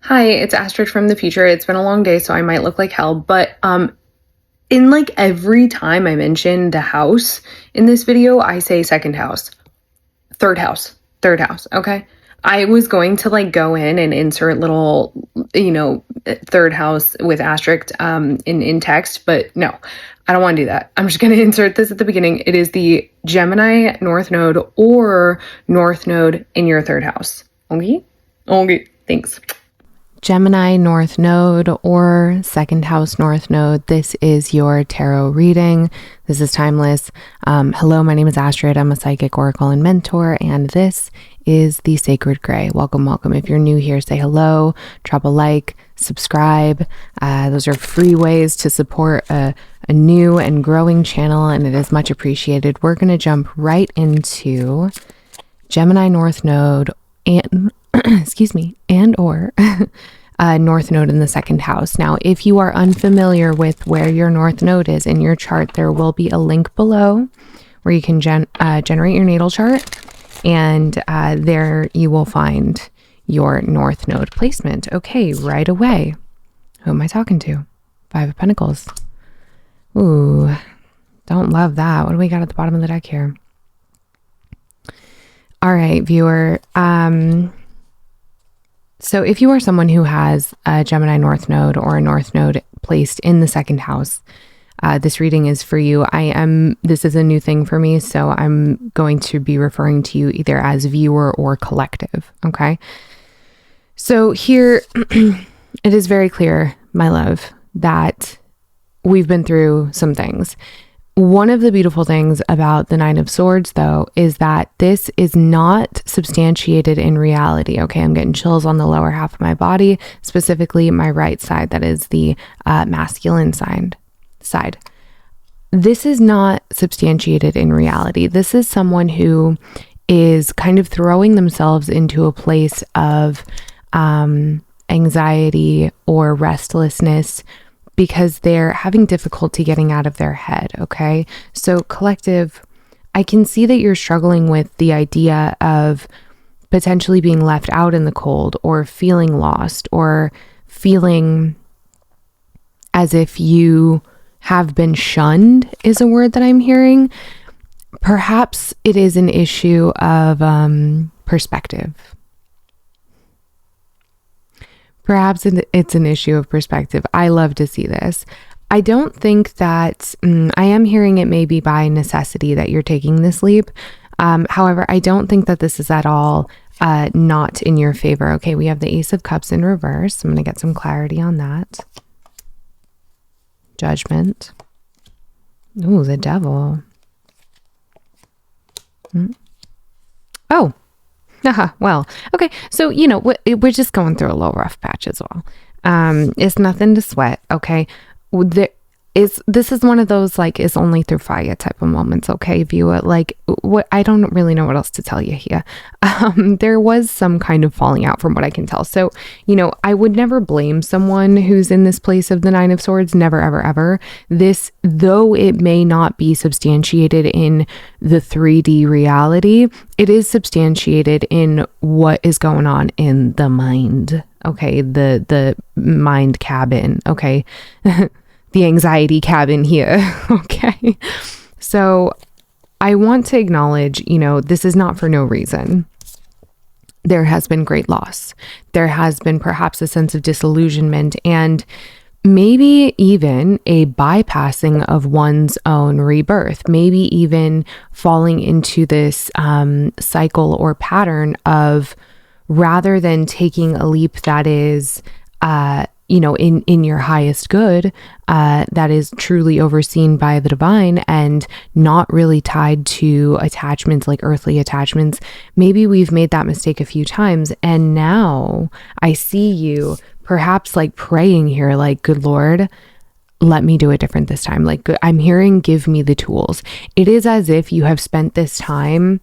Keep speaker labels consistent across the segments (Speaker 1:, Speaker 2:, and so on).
Speaker 1: Hi, it's Astrid from the future. It's been a long day, so I might look like hell, but in like every time I mention the house in this video, I say second house, third house, okay? I was going to like go in and insert little, third house with asterisk in text, but no, I don't want to do that. I'm just going to insert this at the beginning. It is the Gemini North Node or North Node in your third house. Okay? Okay, thanks.
Speaker 2: Gemini North Node or second house North Node. This is your tarot reading. This is timeless. Hello, my name is Astrid. I'm a psychic oracle and mentor, and this is the Sacred Gray. Welcome, welcome. If you're new here, say hello, drop a like, subscribe. Those are free ways to support a new and growing channel, and it is much appreciated. We're going to jump right into Gemini North Node and and or North Node in the second house. Now, if you are unfamiliar with where your North Node is in your chart, there will be a link below where you can generate your natal chart, and there you will find your North Node placement. Okay, right away. Who am I talking to? Five of Pentacles. Ooh, don't love that. What do we got at the bottom of the deck here? All right, viewer. So if you are someone who has a Gemini North Node or a North Node placed in the second house, this reading is for you. This is a new thing for me, so I'm going to be referring to you either as viewer or collective, okay? So here, it is very clear, my love, that we've been through some things. One of the beautiful things about the Nine of Swords, though, is that this is not substantiated in reality. Okay, I'm getting chills on the lower half of my body, specifically my right side. That is the masculine side. This is not substantiated in reality. This is someone who is kind of throwing themselves into a place of anxiety or restlessness because they're having difficulty getting out of their head, okay? So collective, I can see that you're struggling with the idea of potentially being left out in the cold or feeling lost or feeling as if you have been shunned is a word that I'm hearing. Perhaps it is an issue of perspective. Perhaps it's an issue of perspective. I love to see this. I don't think that, I am hearing it may be by necessity that you're taking this leap. However, I don't think that this is at all not in your favor. Okay, we have the Ace of Cups in reverse. I'm going to get some clarity on that. Judgment. Ooh, the Devil. Oh. Well, okay. So, we're just going through a little rough patch as well. It's nothing to sweat. Okay. This is one of those, like, it's only through fire type of moments. Okay. View it like what, I don't really know what else to tell you here. There was some kind of falling out from what I can tell. So, I would never blame someone who's in this place of the Nine of Swords. Never, ever, ever. This, though it may not be substantiated in the 3D reality, it is substantiated in what is going on in the mind. Okay. The mind cabin. Okay. The anxiety cabin here. Okay. So I want to acknowledge, this is not for no reason. There has been great loss. There has been perhaps a sense of disillusionment and maybe even a bypassing of one's own rebirth, maybe even falling into this cycle or pattern of, rather than taking a leap that is, in your highest good, that is truly overseen by the divine and not really tied to attachments like earthly attachments. Maybe we've made that mistake a few times. And now I see you perhaps like praying here, like, good Lord, let me do it different this time. Like, I'm hearing, give me the tools. It is as if you have spent this time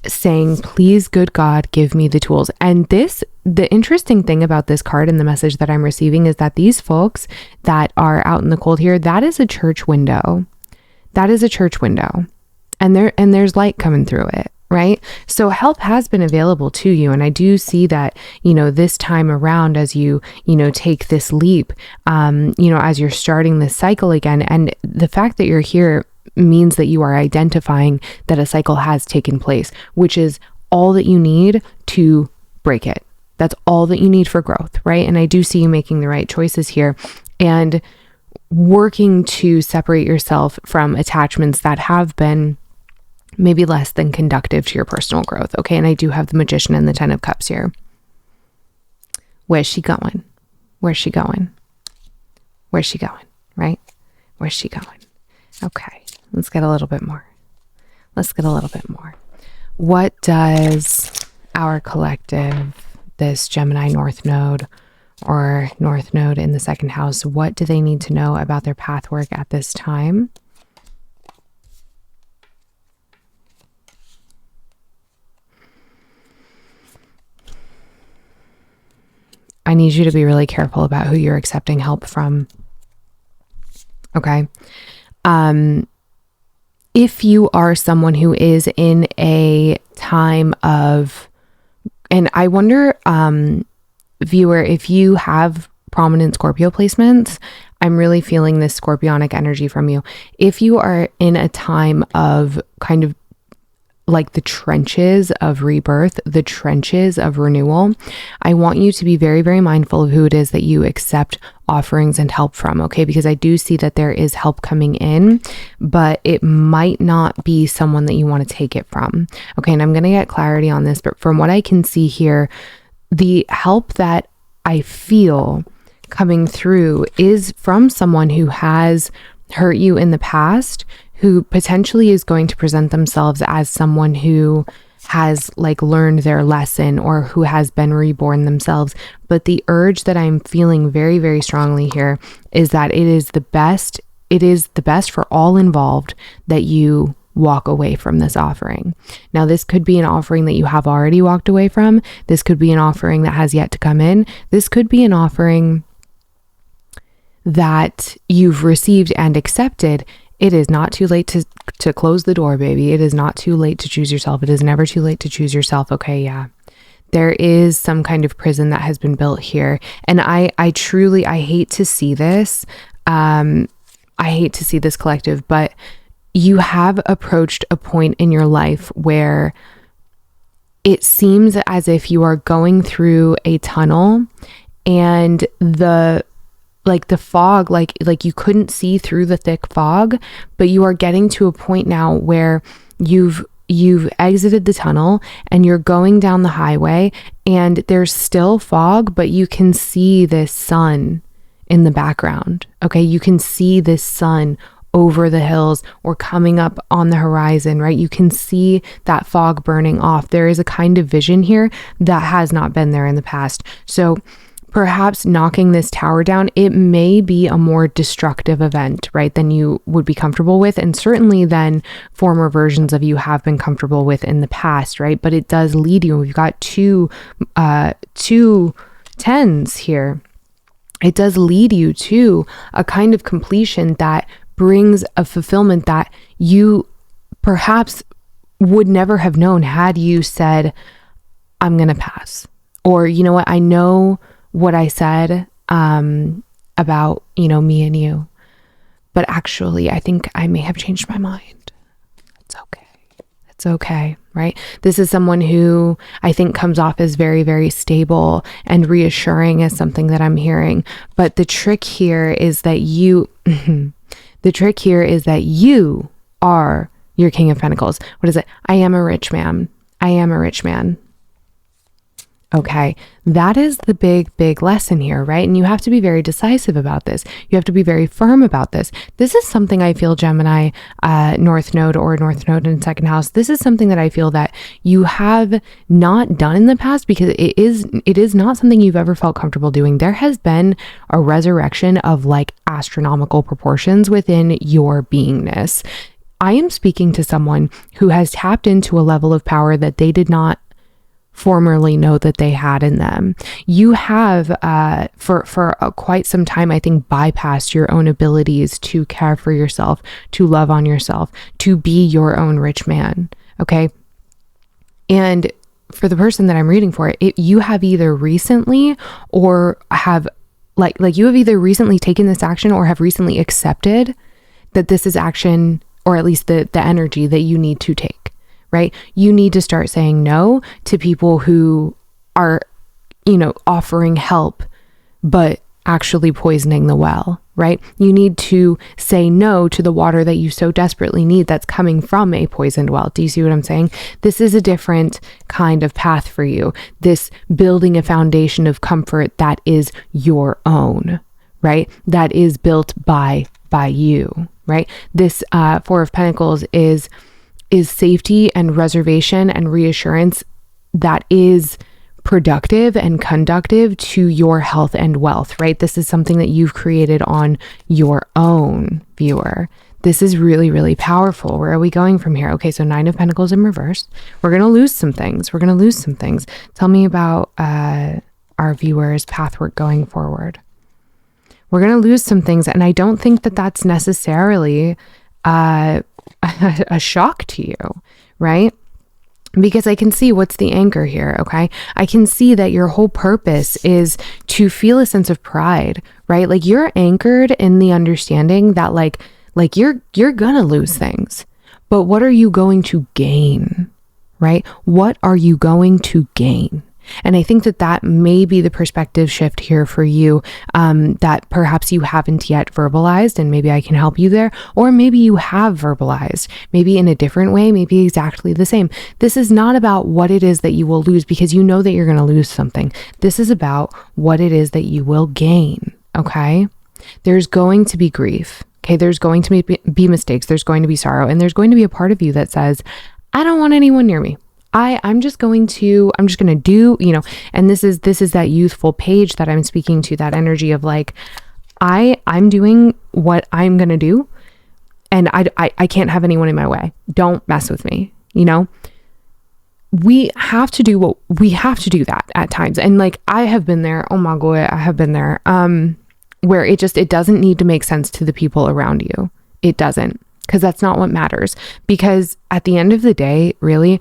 Speaker 2: saying, please, good God, give me the tools. And the interesting thing about this card and the message that I'm receiving is that these folks that are out in the cold here, that is a church window. That is a church window. And there's light coming through it. right? So help has been available to you. And I do see that, this time around, as you take this leap, as you're starting this cycle again, and the fact that you're here means that you are identifying that a cycle has taken place, which is all that you need to break it. That's all that you need for growth, right? And I do see you making the right choices here and working to separate yourself from attachments that have been maybe less than conductive to your personal growth. Okay. And I do have the Magician and the 10 of Cups here. Where's she going? Where's she going? Where's she going? Right? Where's she going? Okay. Let's get a little bit more. What does our collective, this Gemini North Node or North Node in the second house, what do they need to know about their path work at this time? I need you to be really careful about who you're accepting help from. Okay. If you are someone who is in a time of, and I wonder, viewer, if you have prominent Scorpio placements, I'm really feeling this Scorpionic energy from you. If you are in a time of kind of like the trenches of rebirth, the trenches of renewal, I want you to be very, very mindful of who it is that you accept offerings and help from, okay? Because I do see that there is help coming in, but it might not be someone that you want to take it from, okay? And I'm going to get clarity on this, but from what I can see here, the help that I feel coming through is from someone who has hurt you in the past, who potentially is going to present themselves as someone who has like learned their lesson or who has been reborn themselves. But the urge that I'm feeling very, very strongly here is that it is the best for all involved that you walk away from this offering. Now, this could be an offering that you have already walked away from. This could be an offering that has yet to come in. This could be an offering that you've received and accepted. It is not too late to close the door, baby. It is not too late to choose yourself. It is never too late to choose yourself. Okay, yeah. There is some kind of prison that has been built here. And I truly hate to see this. I hate to see this, collective, but you have approached a point in your life where it seems as if you are going through a tunnel and the fog, like you couldn't see through the thick fog, but you are getting to a point now where you've exited the tunnel and you're going down the highway and there's still fog, but you can see this sun in the background. Okay. You can see this sun over the hills or coming up on the horizon, right? You can see that fog burning off. There is a kind of vision here that has not been there in the past. So perhaps knocking this tower down, it may be a more destructive event, right, than you would be comfortable with. And certainly then former versions of you have been comfortable with in the past, right? But it does lead you. We've got two tens here. It does lead you to a kind of completion that brings a fulfillment that you perhaps would never have known had you said, I'm going to pass. Or, you know what, I know what I said about, me and you, but actually I think I may have changed my mind. It's okay, right? This is someone who I think comes off as very, very stable and reassuring as something that I'm hearing. But the trick here is that you are your King of Pentacles. What is it? I am a rich man. Okay, that is the big, big lesson here, right? And you have to be very decisive about this. You have to be very firm about this. This is something I feel, Gemini, North Node or North Node in second house. This is something that I feel that you have not done in the past because it is not something you've ever felt comfortable doing. There has been a resurrection of like astronomical proportions within your beingness. I am speaking to someone who has tapped into a level of power that they did not formerly know that they had in them. You have for quite some time, I think, bypassed your own abilities to care for yourself, to love on yourself, to be your own rich man. Okay. And for the person that I'm reading for, you have either recently or have like you have either recently taken this action or have recently accepted that this is action, or at least the energy that you need to take, right? You need to start saying no to people who are, offering help, but actually poisoning the well, right? You need to say no to the water that you so desperately need that's coming from a poisoned well. Do you see what I'm saying? This is a different kind of path for you. This building a foundation of comfort that is your own, right? That is built by you, right? This Four of Pentacles is safety and reservation and reassurance that is productive and conductive to your health and wealth, right? This is something that you've created on your own, viewer. This is really, really powerful. Where are we going from here? Okay, so Nine of Pentacles in reverse. We're going to lose some things. Tell me about our viewers' pathwork going forward. We're going to lose some things, and I don't think that that's necessarily a shock to you, right? Because I can see what's the anchor here, okay? I can see that your whole purpose is to feel a sense of pride, right? Like you're anchored in the understanding that like you're gonna lose things, but what are you going to gain, right? What are you going to gain? And I think that may be the perspective shift here for you, that perhaps you haven't yet verbalized, and maybe I can help you there. Or maybe you have verbalized, maybe in a different way, maybe exactly the same. This is not about what it is that you will lose, because you know that you're going to lose something. This is about what it is that you will gain, okay? There's going to be grief, okay? There's going to be mistakes. There's going to be sorrow. And there's going to be a part of you that says, I don't want anyone near me. I'm just going to do, and this is that youthful page that I'm speaking to, that energy of like, I'm doing what I'm going to do, and I can't have anyone in my way. Don't mess with me. We have to do that at times. And like, I have been there. Oh my God, I have been there. Where it doesn't need to make sense to the people around you. It doesn't, because that's not what matters. Because at the end of the day, really,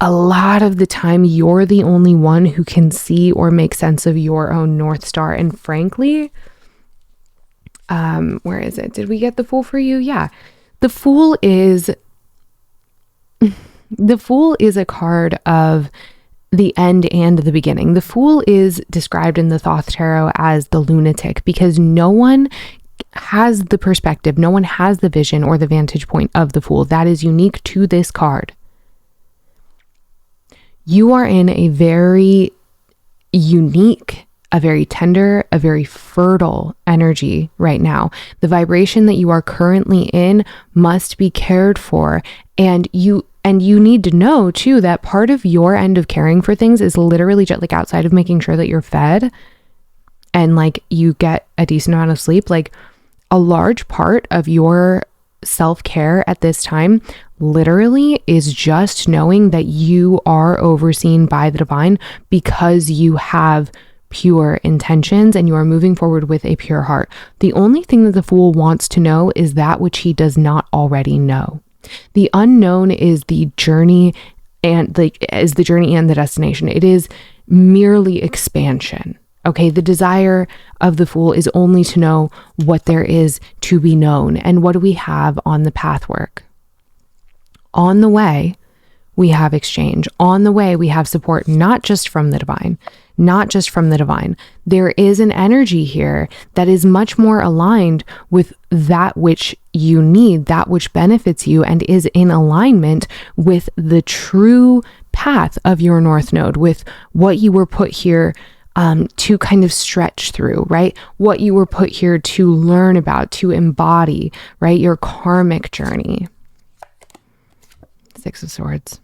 Speaker 2: a lot of the time, you're the only one who can see or make sense of your own North Star. And frankly, where is it? Did we get the Fool for you? Yeah. The Fool is a card of the end and the beginning. The Fool is described in the Thoth Tarot as the lunatic, because no one has the perspective, no one has the vision or the vantage point of the Fool. That is unique to this card. You are in a very unique, a very tender, a very fertile energy right now. The vibration that you are currently in must be cared for. And you need to know too, that part of your end of caring for things is literally just like, outside of making sure that you're fed and like you get a decent amount of sleep, like a large part of your self-care at this time literally is just knowing that you are overseen by the divine, because you have pure intentions and you are moving forward with a pure heart. The only thing that the Fool wants to know is that which he does not already know. The unknown is the journey and the destination. It is merely expansion. Okay, the desire of the Fool is only to know what there is to be known. And what do we have on the pathwork? On the way, we have exchange. On the way, we have support, not just from the divine. There is an energy here that is much more aligned with that which you need, that which benefits you, and is in alignment with the true path of your North Node, with what you were put here to kind of stretch through, right? What you were put here to learn about, to embody, right? Your karmic journey. Six of Swords.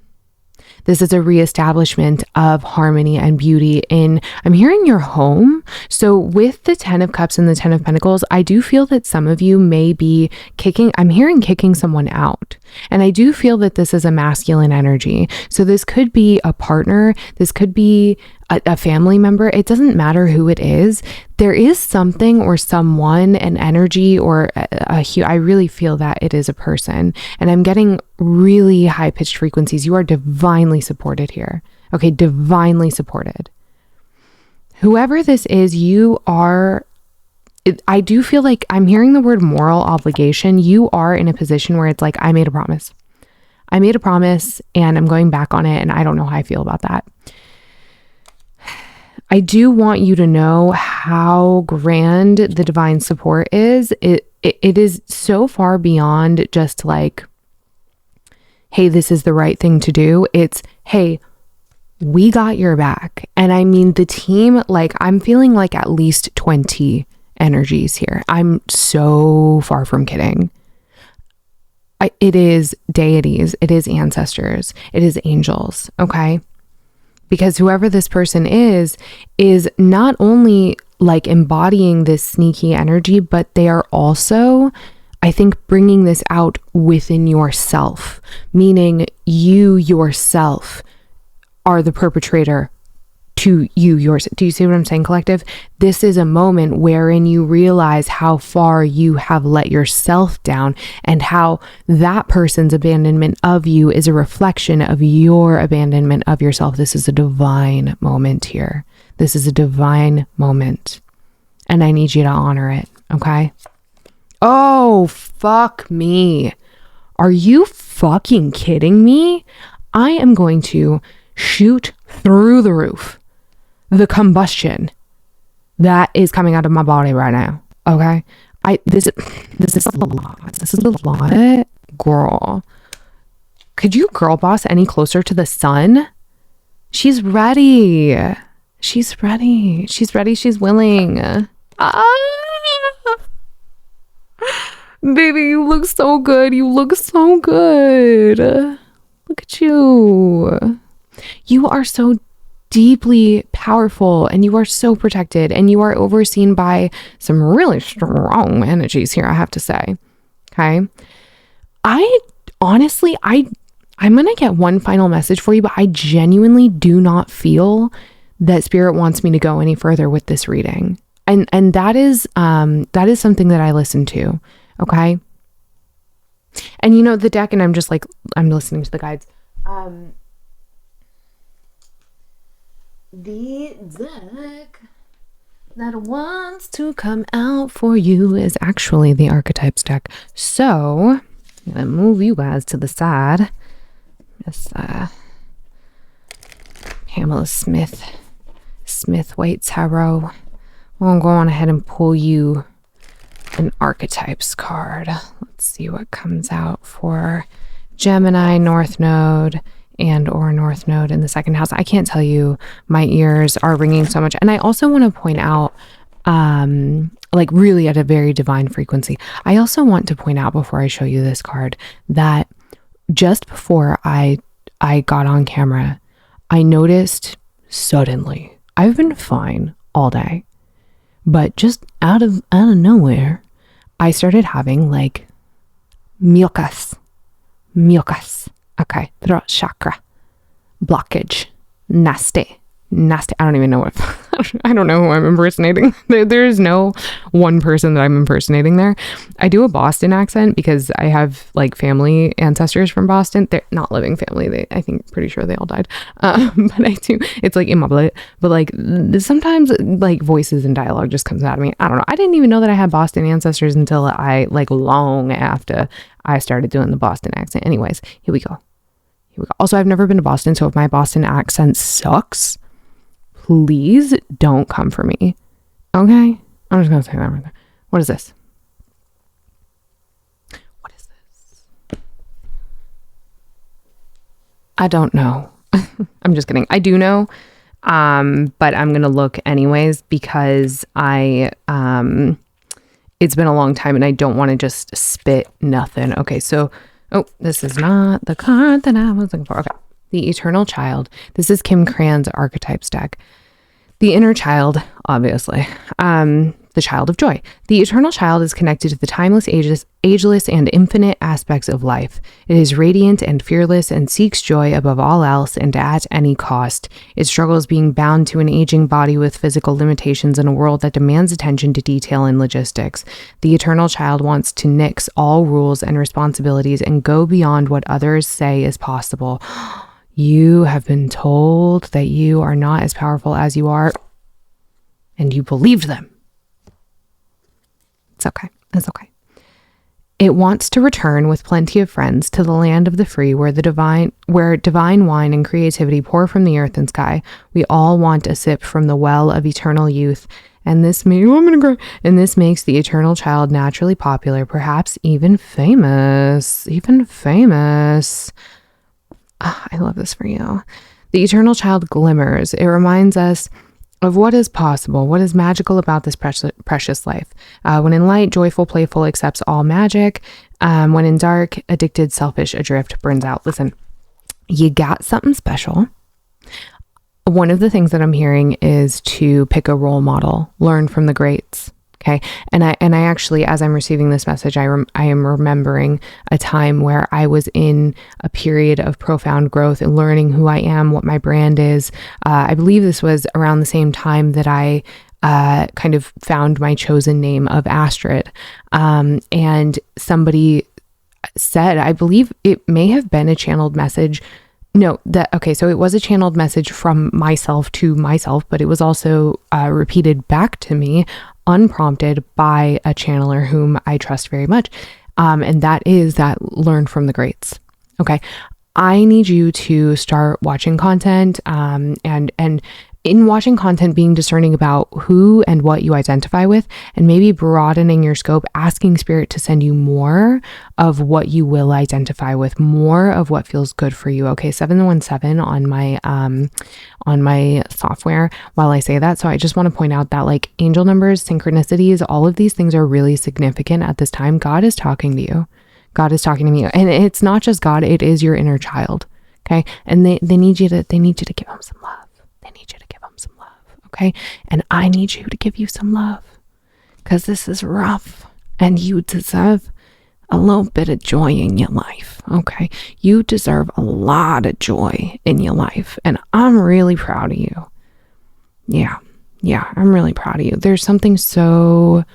Speaker 2: This is a reestablishment of harmony and beauty in, I'm hearing, your home. So with the 10 of Cups and the 10 of Pentacles, I do feel that some of you may be kicking someone out. And I do feel that this is a masculine energy. So this could be a partner. This could be a family member, it doesn't matter who it is. There is something or someone, an energy or I really feel that it is a person, and I'm getting really high pitched frequencies. You are divinely supported here. Okay. Divinely supported. Whoever this is, you are, I do feel like I'm hearing the word moral obligation. You are in a position where it's like, I made a promise. I made a promise and I'm going back on it, and I don't know how I feel about that. I do want you to know how grand the divine support is. It is so far beyond just like, hey, this is the right thing to do. It's, hey, we got your back. And I mean, the team, like, I'm feeling like at least 20 energies here. I'm so far from kidding. It is deities, it is ancestors, it is angels, okay? Because whoever this person is not only like embodying this sneaky energy, but they are also, I think, bringing this out within yourself, meaning you yourself are the perpetrator to you, yours. Do you see what I'm saying, collective? This is a moment wherein you realize how far you have let yourself down, and how that person's abandonment of you is a reflection of your abandonment of yourself. This is a divine moment here. This is a divine moment, and I need you to honor it, okay? Oh, fuck me. Are you fucking kidding me? I am going to shoot through the roof the combustion that is coming out of my body right now. Okay. This is a lot. This is a lot. Girl. Could you girl boss any closer to the sun? She's ready. She's ready. She's ready. She's willing. Baby, you look so good. You look so good. Look at you. You are so deeply powerful, and you are so protected, and you are overseen by some really strong energies here, I have to say. Okay. I honestly, I'm going to get one final message for you, but I genuinely do not feel that spirit wants me to go any further with this reading. And that is something that I listen to. Okay. And you know, the deck, and I'm just like, I'm listening to the guides. The deck that wants to come out for you is actually the archetypes deck. So I'm gonna move you guys to the side. Miss Pamela Smith White Tarot. We'll go on ahead and pull you an archetypes card. Let's see what comes out for Gemini, North Node, and or North Node in the second house. I can't tell you, my ears are ringing so much. And I also want to point out, like really at a very divine frequency, I also want to point out before I show you this card that just before I got on camera, I noticed suddenly, I've been fine all day, but just out of nowhere, I started having like mucus. Okay, throat chakra blockage, nasty. I don't even know what, I don't know who I'm impersonating. There is no one person that I'm impersonating there. I do a Boston accent because I have like family ancestors from Boston. They're not living family. I think pretty sure they all died. But I do, it's like in my blood, but like sometimes like voices and dialogue just comes out of me. I don't know. I didn't even know that I had Boston ancestors until I like long after I started doing the Boston accent. Anyways, here we go. Also, I've never been to Boston, so if my Boston accent sucks, please don't come for me. Okay? I'm just going to say that right there. What is this? What is this? I don't know. I'm just kidding. I do know, but I'm going to look anyways because it's been a long time and I don't want to just spit nothing. Okay, so oh, this is not the card that I was looking for. Okay. The Eternal Child. This is Kim Cran's archetypes deck. The inner child, obviously. the child of joy. The eternal child is connected to the timeless, ageless, and infinite aspects of life. It is radiant and fearless and seeks joy above all else and at any cost. It struggles being bound to an aging body with physical limitations in a world that demands attention to detail and logistics. The eternal child wants to nix all rules and responsibilities and go beyond what others say is possible. You have been told that you are not as powerful as you are, and you believed them. It's okay. It's okay. It wants to return with plenty of friends to the land of the free, where divine wine and creativity pour from the earth and sky. We all want a sip from the well of eternal youth, and this makes the eternal child naturally popular, perhaps even famous. I love this for you. The eternal child glimmers. It reminds us of what is possible, what is magical about this precious life. When in light, joyful, playful, accepts all magic. When in dark, addicted, selfish, adrift, burns out. Listen, you got something special. One of the things that I'm hearing is to pick a role model, learn from the greats. Okay. And I actually, as I'm receiving this message, I am remembering a time where I was in a period of profound growth and learning who I am, what my brand is. I believe this was around the same time that I kind of found my chosen name of Astrid. And somebody said, I believe it may have been a channeled message. So it was a channeled message from myself to myself, but it was also repeated back to me unprompted by a channeler whom I trust very much. And that is that learn from the greats. Okay. I need you to start watching content, and in watching content, being discerning about who and what you identify with, and maybe broadening your scope, asking spirit to send you more of what you will identify with, more of what feels good for you. Okay. 717 on my software while I say that. So I just want to point out that like angel numbers, synchronicities, all of these things are really significant at this time. God is talking to you. God is talking to me. And it's not just God, it is your inner child. Okay. And they need you to give them some love. They need you to give them some love. Okay. And I need you to give you some love, because this is rough and you deserve a little bit of joy in your life. Okay. You deserve a lot of joy in your life. And I'm really proud of you. Yeah. I'm really proud of you. There's something so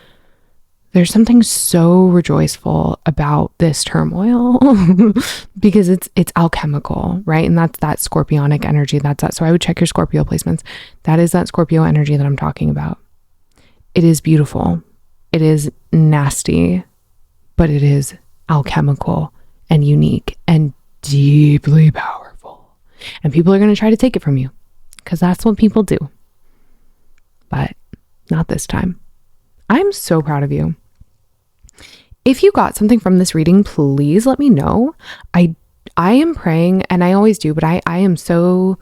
Speaker 2: rejoiceful about this turmoil because it's alchemical, right? And that's that scorpionic energy. So I would check your Scorpio placements. That is that Scorpio energy that I'm talking about. It is beautiful. It is nasty, but it is alchemical and unique and deeply powerful. And people are going to try to take it from you because that's what people do. But not this time. I'm so proud of you. If you got something from this reading, please let me know. I am praying, and I always do, but I am so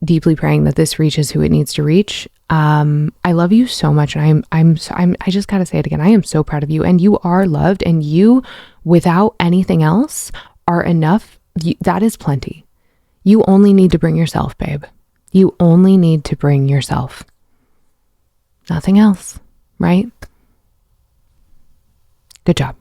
Speaker 2: deeply praying that this reaches who it needs to reach. I love you so much, and I just gotta say it again. I am so proud of you, and you are loved, and you, without anything else, are enough. That is plenty. You only need to bring yourself, babe. You only need to bring yourself. Nothing else, right? Good job.